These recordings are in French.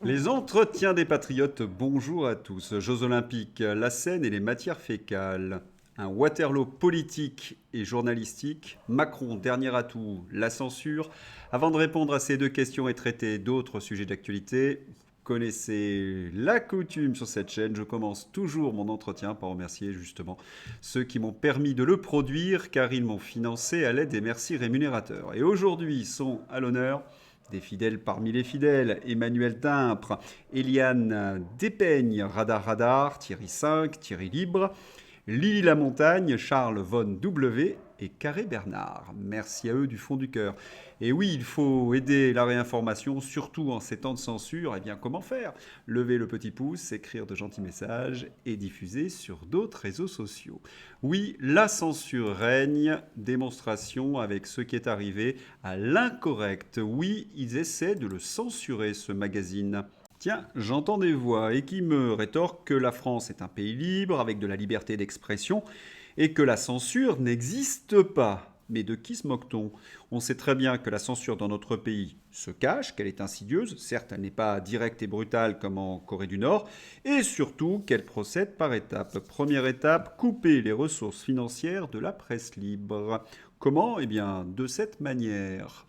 Les entretiens des patriotes, bonjour à tous. Jeux olympiques, la Seine et les matières fécales. Un Waterloo politique et journalistique. Macron, dernier atout, la censure. Avant de répondre à ces deux questions et traiter d'autres sujets d'actualité, vous connaissez la coutume sur cette chaîne. Je commence toujours mon entretien par remercier justement ceux qui m'ont permis de le produire car ils m'ont financé à l'aide des merci rémunérateurs. Et aujourd'hui sont à l'honneur des fidèles parmi les fidèles, Emmanuel Dimpre, Eliane Despeigne, Radar Radar, Thierry 5, Thierry Libre, Lily Lamontagne, Charles Von W et Carré Bernard. Merci à eux du fond du cœur. Et oui, il faut aider la réinformation, surtout en ces temps de censure. Eh bien, comment faire? Lever le petit pouce, écrire de gentils messages et diffuser sur d'autres réseaux sociaux. Oui, la censure règne, démonstration avec ce qui est arrivé à l'incorrect. Oui, ils essaient de le censurer, ce magazine. Tiens, j'entends des voix et qui me rétorquent que la France est un pays libre, avec de la liberté d'expression, et que la censure n'existe pas. Mais de qui se moque-t-on? On sait très bien que la censure dans notre pays se cache, qu'elle est insidieuse, certes elle n'est pas directe et brutale comme en Corée du Nord, et surtout qu'elle procède par étapes. Première étape, couper les ressources financières de la presse libre. Comment? Eh bien, de cette manière.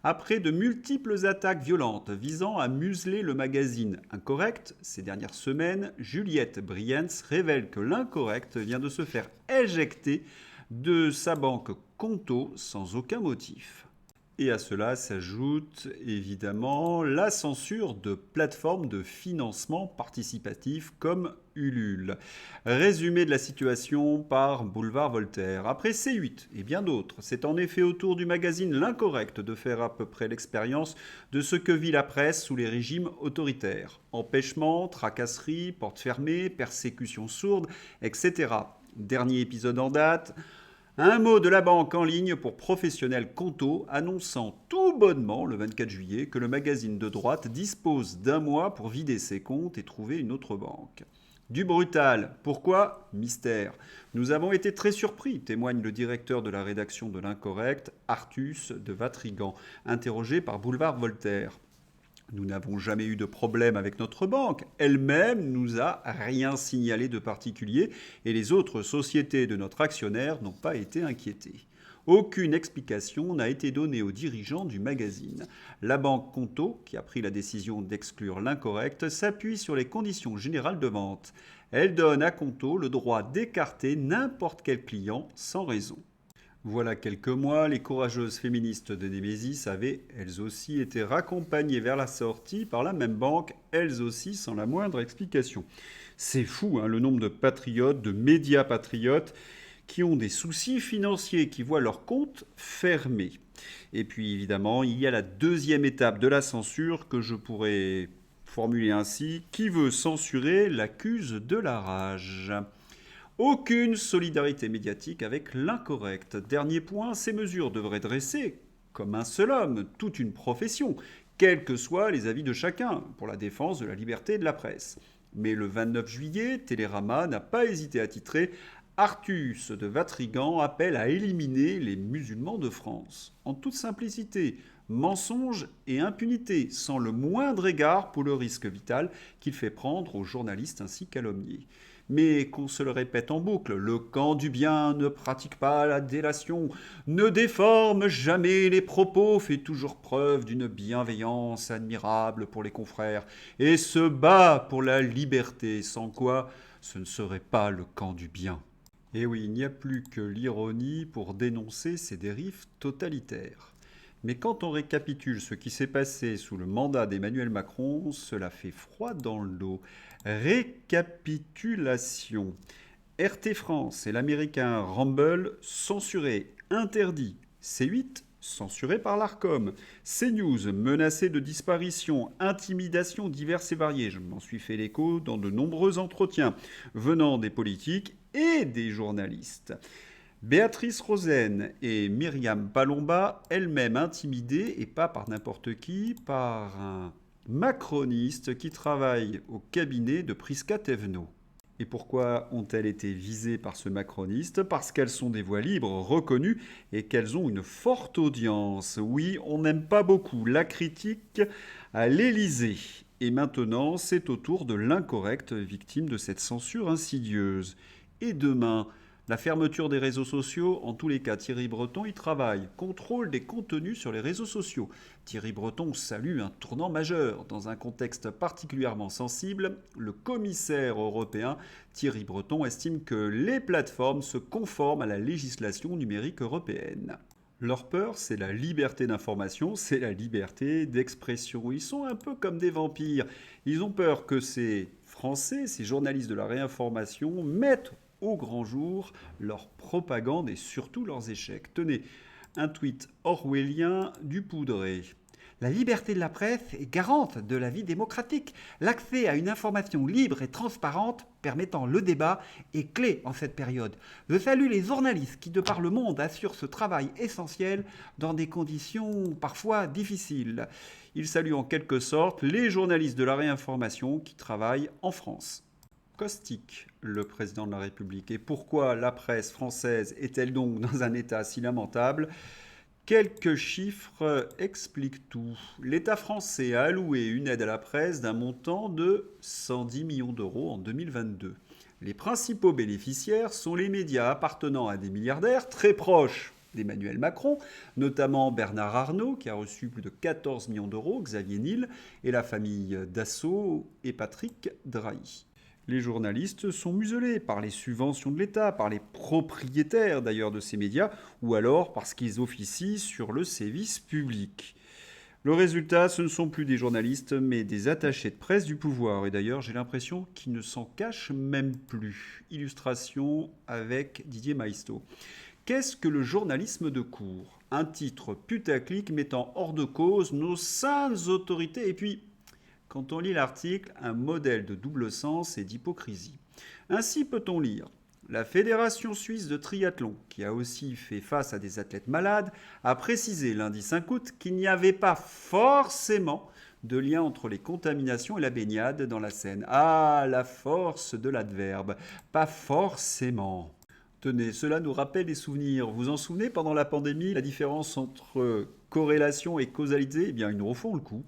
Après de multiples attaques violentes visant à museler le magazine Incorrect, ces dernières semaines, Juliette Briens révèle que l'Incorrect vient de se faire éjecter de sa banque Conto sans aucun motif. Et à cela s'ajoute évidemment la censure de plateformes de financement participatif comme Ulule. Résumé de la situation par Boulevard Voltaire. Après C8 et bien d'autres, c'est en effet au tour du magazine L'Incorrect de faire à peu près l'expérience de ce que vit la presse sous les régimes autoritaires. Empêchement, tracasserie, portes fermées, persécutions sourdes, etc. Dernier épisode en date. Un mot de la banque en ligne pour professionnels Conto annonçant tout bonnement le 24 juillet que le magazine de droite dispose d'un mois pour vider ses comptes et trouver une autre banque. Du brutal. Pourquoi? Mystère. Nous avons été très surpris, témoigne le directeur de la rédaction de l'Incorrect, Artus de Vatrigan, interrogé par Boulevard Voltaire. Nous n'avons jamais eu de problème avec notre banque. Elle-même nous a rien signalé de particulier et les autres sociétés de notre actionnaire n'ont pas été inquiétées. Aucune explication n'a été donnée aux dirigeants du magazine. La banque Conto, qui a pris la décision d'exclure l'Incorrect, s'appuie sur les conditions générales de vente. Elle donne à Conto le droit d'écarter n'importe quel client sans raison. Voilà quelques mois, les courageuses féministes de Némésis avaient, elles aussi, été raccompagnées vers la sortie par la même banque, elles aussi sans la moindre explication. C'est fou, hein, le nombre de patriotes, de médias patriotes, qui ont des soucis financiers, qui voient leurs comptes fermés. Et puis évidemment, il y a la deuxième étape de la censure que je pourrais formuler ainsi. Qui veut censurer l'accuse de la rage. Aucune solidarité médiatique avec l'Incorrect. Dernier point, ces mesures devraient dresser, comme un seul homme, toute une profession, quels que soient les avis de chacun, pour la défense de la liberté de la presse. Mais le 29 juillet, Télérama n'a pas hésité à titrer Artus de Vatrigan appelle à éliminer les musulmans de France. En toute simplicité, mensonge et impunité, sans le moindre égard pour le risque vital qu'il fait prendre aux journalistes ainsi calomniés. Mais qu'on se le répète en boucle, le camp du bien ne pratique pas la délation, ne déforme jamais les propos, fait toujours preuve d'une bienveillance admirable pour les confrères, et se bat pour la liberté, sans quoi ce ne serait pas le camp du bien. Et oui, il n'y a plus que l'ironie pour dénoncer ces dérives totalitaires. Mais quand on récapitule ce qui s'est passé sous le mandat d'Emmanuel Macron, cela fait froid dans le dos. Récapitulation. RT France et l'américain Rumble censurés, interdits. C8 censuré par l'Arcom. CNews menacé de disparition, intimidations diverses et variées. Je m'en suis fait l'écho dans de nombreux entretiens venant des politiques et des journalistes. Béatrice Rosen et Myriam Palomba, elles-mêmes intimidées, et pas par n'importe qui, par un macroniste qui travaille au cabinet de Prisca Thévenot. Et pourquoi ont-elles été visées par ce macroniste? Parce qu'elles sont des voix libres reconnues et qu'elles ont une forte audience. Oui, on n'aime pas beaucoup la critique à l'Élysée. Et maintenant, c'est au tour de l'incorrect, victime de cette censure insidieuse. Et demain, la fermeture des réseaux sociaux, en tous les cas, Thierry Breton y travaille. Contrôle des contenus sur les réseaux sociaux. Thierry Breton salue un tournant majeur. Dans un contexte particulièrement sensible, le commissaire européen Thierry Breton estime que les plateformes se conforment à la législation numérique européenne. Leur peur, c'est la liberté d'information, c'est la liberté d'expression. Ils sont un peu comme des vampires. Ils ont peur que ces Français, ces journalistes de la réinformation, mettent au grand jour leur propagande et surtout leurs échecs. Tenez, un tweet orwellien du Poudré. La liberté de la presse est garante de la vie démocratique. L'accès à une information libre et transparente permettant le débat est clé en cette période. Je salue les journalistes qui, de par le monde, assurent ce travail essentiel dans des conditions parfois difficiles. Il salue en quelque sorte les journalistes de la réinformation qui travaillent en France. Caustique, le président de la République. Et pourquoi la presse française est-elle donc dans un état si lamentable ? Quelques chiffres expliquent tout. L'État français a alloué une aide à la presse d'un montant de 110 millions d'euros en 2022. Les principaux bénéficiaires sont les médias appartenant à des milliardaires très proches d'Emmanuel Macron, notamment Bernard Arnault, qui a reçu plus de 14 millions d'euros, Xavier Niel, et la famille Dassault et Patrick Drahi. Les journalistes sont muselés par les subventions de l'État, par les propriétaires d'ailleurs de ces médias, ou alors parce qu'ils officient sur le service public. Le résultat, ce ne sont plus des journalistes, mais des attachés de presse du pouvoir. Et d'ailleurs, j'ai l'impression qu'ils ne s'en cachent même plus. Illustration avec Didier Maisto. Qu'est-ce que le journalisme de cour? Un titre putaclic mettant hors de cause nos saintes autorités et puis... Quand on lit l'article, un modèle de double sens et d'hypocrisie. Ainsi peut-on lire la Fédération suisse de triathlon, qui a aussi fait face à des athlètes malades, a précisé lundi 5 août qu'il n'y avait pas forcément de lien entre les contaminations et la baignade dans la Seine. Ah, la force de l'adverbe. Pas forcément. Tenez, cela nous rappelle des souvenirs. Vous vous en souvenez, pendant la pandémie, la différence entre corrélation et causalité, eh bien, ils nous refont le coup.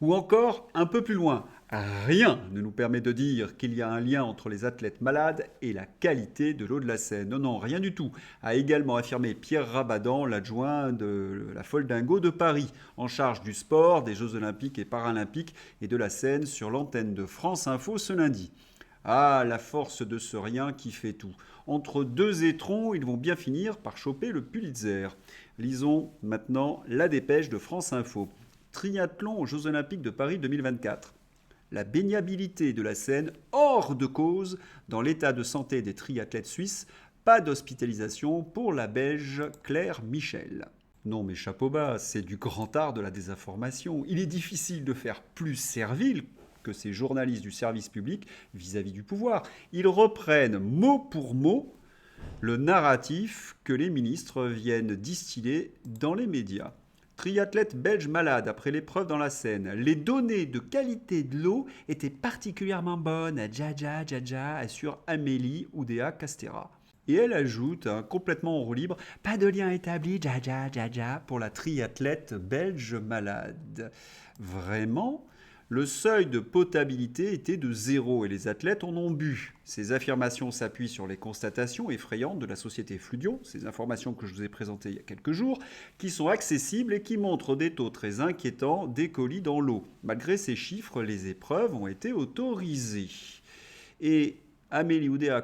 Ou encore, un peu plus loin, rien ne nous permet de dire qu'il y a un lien entre les athlètes malades et la qualité de l'eau de la Seine. Non, non, rien du tout, a également affirmé Pierre Rabadan, l'adjoint de la Foldingo de Paris, en charge du sport, des Jeux Olympiques et Paralympiques et de la Seine sur l'antenne de France Info ce lundi. Ah, la force de ce rien qui fait tout. Entre deux étrons, ils vont bien finir par choper le Pulitzer. Lisons maintenant la dépêche de France Info. Triathlon aux Jeux Olympiques de Paris 2024. La baignabilité de la Seine hors de cause dans l'état de santé des triathlètes suisses. Pas d'hospitalisation pour la Belge Claire Michel. Non mais chapeau bas, c'est du grand art de la désinformation. Il est difficile de faire plus servile que ces journalistes du service public vis-à-vis du pouvoir. Ils reprennent mot pour mot le narratif que les ministres viennent distiller dans les médias. Triathlète belge malade après l'épreuve dans la Seine. Les données de qualité de l'eau étaient particulièrement bonnes à Dja, assure Amélie Oudéa Castera. Et elle ajoute, complètement en roue libre, pas de lien établi, Dja, pour la triathlète belge malade. Vraiment ? Le seuil de potabilité était de 0 et les athlètes en ont bu. Ces affirmations s'appuient sur les constatations effrayantes de la société Fludion, ces informations que je vous ai présentées il y a quelques jours, qui sont accessibles et qui montrent des taux très inquiétants d'écolis dans l'eau. Malgré ces chiffres, les épreuves ont été autorisées. Et Amélie Oudéa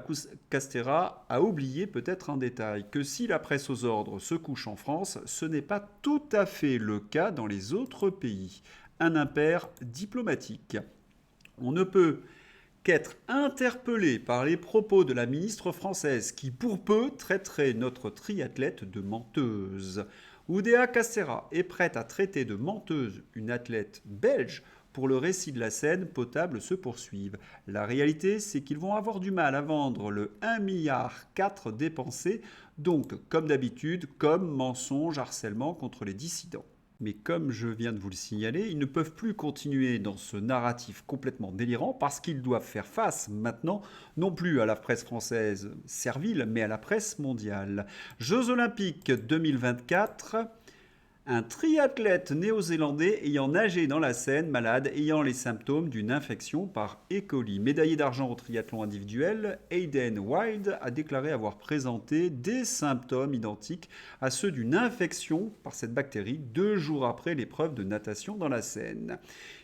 Castera a oublié peut-être un détail, que si la presse aux ordres se couche en France, ce n'est pas tout à fait le cas dans les autres pays. Un impair diplomatique. On ne peut qu'être interpellé par les propos de la ministre française qui, pour peu, traiterait notre triathlète de menteuse. Oudéa Castera est prête à traiter de menteuse une athlète belge pour le récit de la Seine potable se poursuive. La réalité, c'est qu'ils vont avoir du mal à vendre le 1,4 milliard dépensé, donc, comme d'habitude, comme mensonge, harcèlement contre les dissidents. Mais comme je viens de vous le signaler, ils ne peuvent plus continuer dans ce narratif complètement délirant parce qu'ils doivent faire face maintenant non plus à la presse française servile, mais à la presse mondiale. Jeux olympiques 2024. Un triathlète néo-zélandais ayant nagé dans la Seine, malade, ayant les symptômes d'une infection par E. coli. Médaillé d'argent au triathlon individuel, Hayden Wilde a déclaré avoir présenté des symptômes identiques à ceux d'une infection par cette bactérie 2 jours après l'épreuve de natation dans la Seine.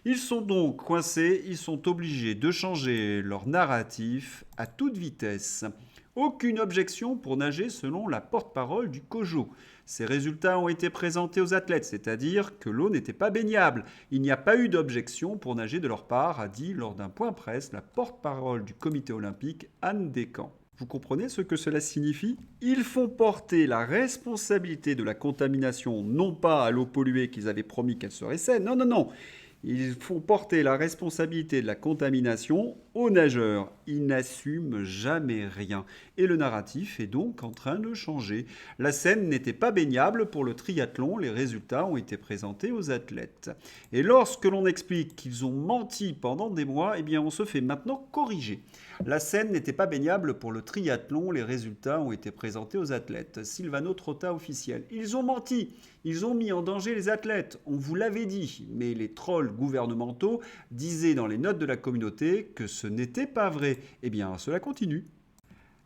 Ils sont donc coincés, ils sont obligés de changer leur narratif à toute vitesse. Aucune objection pour nager selon la porte-parole du COJO. Ces résultats ont été présentés aux athlètes, c'est-à-dire que l'eau n'était pas baignable. Il n'y a pas eu d'objection pour nager de leur part, a dit lors d'un point presse la porte-parole du comité olympique, Anne Descamps. Vous comprenez ce que cela signifie? Ils font porter la responsabilité de la contamination non pas à l'eau polluée qu'ils avaient promis qu'elle serait saine, non, non, non. Ils font porter la responsabilité de la contamination aux nageurs. Ils n'assument jamais rien. Et le narratif est donc en train de changer. La Seine n'était pas baignable pour le triathlon. Les résultats ont été présentés aux athlètes. Et lorsque l'on explique qu'ils ont menti pendant des mois, eh bien on se fait maintenant corriger. La Seine n'était pas baignable pour le triathlon. Les résultats ont été présentés aux athlètes. Silvano Trotta officiel. Ils ont menti. Ils ont mis en danger les athlètes. On vous l'avait dit. Mais les trolls gouvernementaux disaient dans les notes de la communauté que ce n'était pas vrai. Eh bien, cela continue.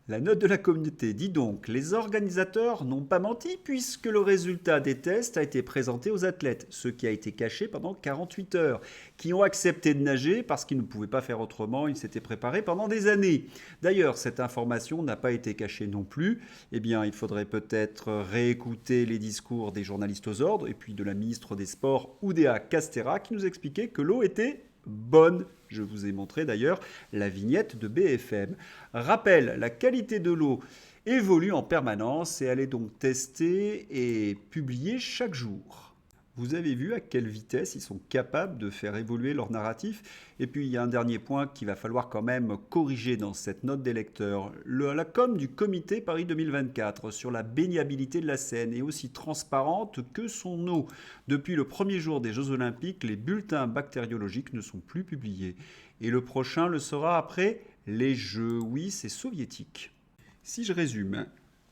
La note de la communauté dit donc: les organisateurs n'ont pas menti puisque le résultat des tests a été présenté aux athlètes, ce qui a été caché pendant 48 heures, qui ont accepté de nager parce qu'ils ne pouvaient pas faire autrement, ils s'étaient préparés pendant des années. D'ailleurs, cette information n'a pas été cachée non plus. Eh bien, il faudrait peut-être réécouter les discours des journalistes aux ordres et puis de la ministre des Sports, Oudéa Castéra, qui nous expliquait que l'eau était bonne. Je vous ai montré d'ailleurs la vignette de BFM. Rappel, la qualité de l'eau évolue en permanence et elle est donc testée et publiée chaque jour. Vous avez vu à quelle vitesse ils sont capables de faire évoluer leur narratif. Et puis il y a un dernier point qu'il va falloir quand même corriger dans cette note des lecteurs. La com du comité Paris 2024 sur la baignabilité de la Seine est aussi transparente que son eau. Depuis le premier jour des Jeux Olympiques, les bulletins bactériologiques ne sont plus publiés. Et le prochain le sera après les Jeux. Oui, c'est soviétique. Si je résume,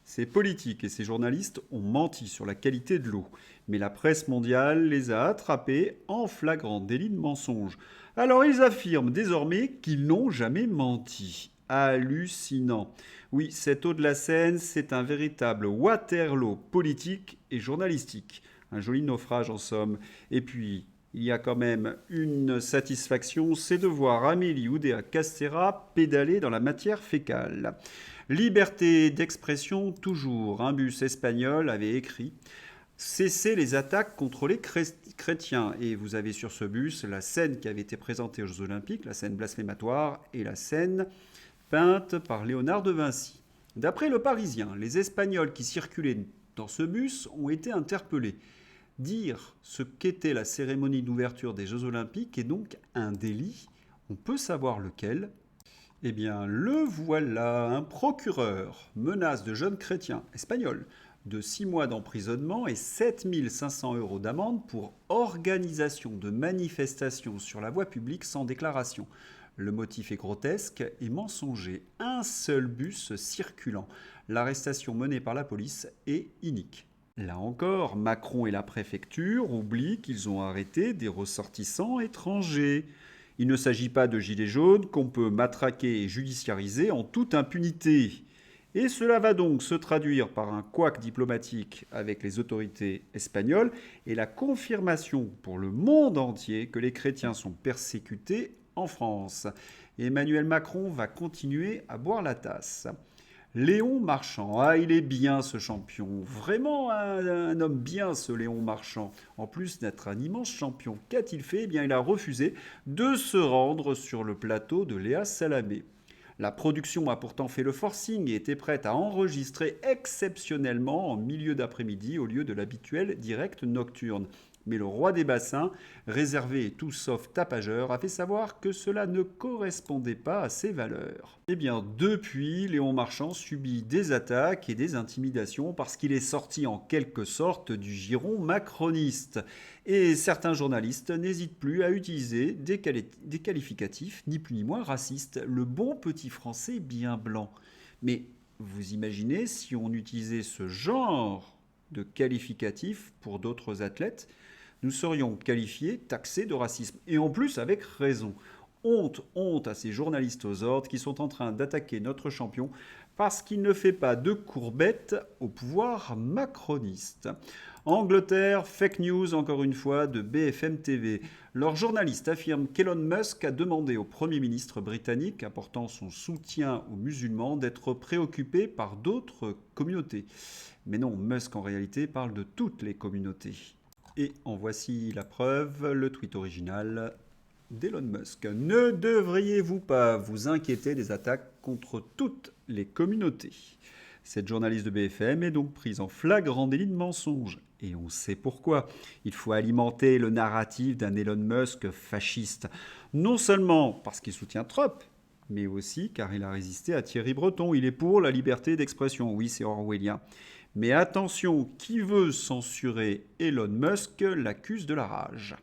ces politiques et ces journalistes ont menti sur la qualité de l'eau, mais la presse mondiale les a attrapés en flagrant délit de mensonge. Alors ils affirment désormais qu'ils n'ont jamais menti. Hallucinant. Oui, cette eau de la Seine, c'est un véritable Waterloo politique et journalistique. Un joli naufrage en somme. Et puis, il y a quand même une satisfaction, c'est de voir Amélie Oudéa Castéra pédaler dans la matière fécale. Liberté d'expression toujours. Un bus espagnol avait écrit: cessez les attaques contre les chrétiens. Et vous avez sur ce bus la scène qui avait été présentée aux Jeux Olympiques, la scène blasphématoire et la scène peinte par Léonard de Vinci. D'après le Parisien, les Espagnols qui circulaient dans ce bus ont été interpellés. Dire ce qu'était la cérémonie d'ouverture des Jeux Olympiques est donc un délit. On peut savoir lequel. Eh bien, le voilà, un procureur menace de jeunes chrétiens espagnols de 6 mois d'emprisonnement et 7 500 € d'amende pour organisation de manifestations sur la voie publique sans déclaration. Le motif est grotesque et mensonger. Un seul bus circulant. L'arrestation menée par la police est inique. Là encore, Macron et la préfecture oublient qu'ils ont arrêté des ressortissants étrangers. Il ne s'agit pas de gilets jaunes qu'on peut matraquer et judiciariser en toute impunité. Et cela va donc se traduire par un couac diplomatique avec les autorités espagnoles et la confirmation pour le monde entier que les chrétiens sont persécutés en France. Et Emmanuel Macron va continuer à boire la tasse. Léon Marchand, ah il est bien ce champion, vraiment un homme bien ce Léon Marchand. En plus d'être un immense champion, qu'a-t-il fait? Eh bien il a refusé de se rendre sur le plateau de Léa Salamé. La production a pourtant fait le forcing et était prête à enregistrer exceptionnellement en milieu d'après-midi au lieu de l'habituel direct nocturne. Mais le roi des bassins, réservé et tout sauf tapageur, a fait savoir que cela ne correspondait pas à ses valeurs. Eh bien, depuis, Léon Marchand subit des attaques et des intimidations parce qu'il est sorti en quelque sorte du giron macroniste. Et certains journalistes n'hésitent plus à utiliser des qualificatifs ni plus ni moins racistes. Le bon petit français bien blanc. Mais vous imaginez si on utilisait ce genre de qualificatifs pour d'autres athlètes, nous serions qualifiés, taxés de racisme. Et en plus avec raison. Honte, honte à ces journalistes aux ordres qui sont en train d'attaquer notre champion parce qu'il ne fait pas de courbettes au pouvoir macroniste. Angleterre, fake news encore une fois de BFM TV. Leur journaliste affirme qu'Elon Musk a demandé au Premier ministre britannique, apportant son soutien aux musulmans, d'être préoccupé par d'autres communautés. Mais non, Musk en réalité parle de toutes les communautés. Et en voici la preuve, le tweet original d'Elon Musk. Ne devriez-vous pas vous inquiéter des attaques contre toutes les communautés? Cette journaliste de BFM est donc prise en flagrant délit de mensonge. Et on sait pourquoi. Il faut alimenter le narratif d'un Elon Musk fasciste. Non seulement parce qu'il soutient Trump, mais aussi car il a résisté à Thierry Breton. Il est pour la liberté d'expression. Oui, c'est orwellien. Mais attention, qui veut censurer Elon Musk l'accuse de la rage.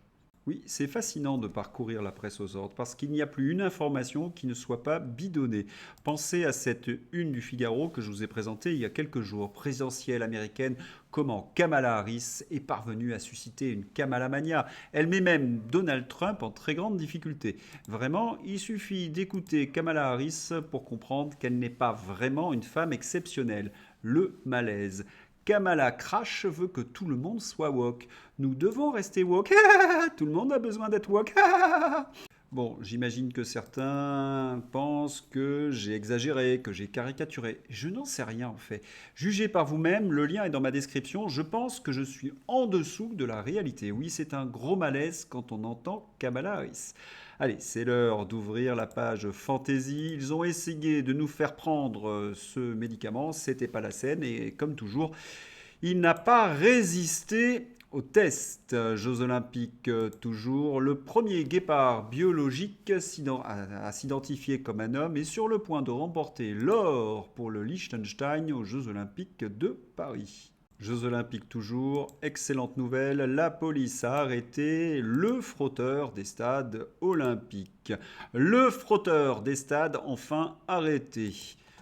Oui, c'est fascinant de parcourir la presse aux ordres parce qu'il n'y a plus une information qui ne soit pas bidonnée. Pensez à cette une du Figaro que je vous ai présentée il y a quelques jours, présidentielle américaine, comment Kamala Harris est parvenue à susciter une Kamala mania. Elle met même Donald Trump en très grande difficulté. Vraiment, il suffit d'écouter Kamala Harris pour comprendre qu'elle n'est pas vraiment une femme exceptionnelle. Le malaise. Kamala Crash veut que tout le monde soit woke. Nous devons rester woke. Tout le monde a besoin d'être woke. Bon, j'imagine que certains pensent que j'ai exagéré, que j'ai caricaturé. Je n'en sais rien en fait. Jugez par vous-même, le lien est dans ma description. Je pense que je suis en dessous de la réalité. Oui, c'est un gros malaise quand on entend Kamala Harris. Allez, c'est l'heure d'ouvrir la page Fantasy. Ils ont essayé de nous faire prendre ce médicament, c'était pas la scène et comme toujours, il n'a pas résisté au test. Jeux Olympiques toujours. Le premier guépard biologique à s'identifier comme un homme est sur le point de remporter l'or pour le Liechtenstein aux Jeux Olympiques de Paris. Jeux Olympiques toujours, excellente nouvelle, la police a arrêté le frotteur des stades olympiques. Le frotteur des stades enfin arrêté.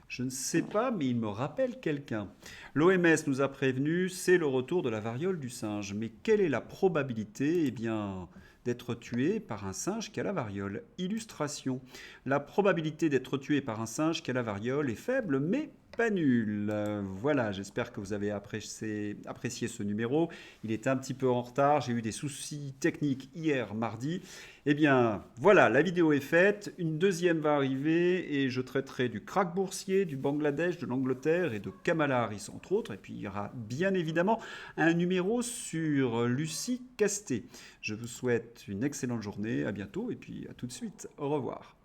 Je ne sais pas, mais il me rappelle quelqu'un. L'OMS nous a prévenu, c'est le retour de la variole du singe. Mais quelle est la probabilité d'être tué par un singe qui a la variole? Illustration. La probabilité d'être tué par un singe qui a la variole est faible, mais pas nul. Voilà, j'espère que vous avez apprécié ce numéro. Il est un petit peu en retard, j'ai eu des soucis techniques hier mardi. Eh bien, voilà, la vidéo est faite. Une deuxième va arriver et je traiterai du krach boursier, du Bangladesh, de l'Angleterre et de Kamala Harris, entre autres. Et puis, il y aura bien évidemment un numéro sur Lucie Casté. Je vous souhaite une excellente journée, à bientôt et puis à tout de suite. Au revoir.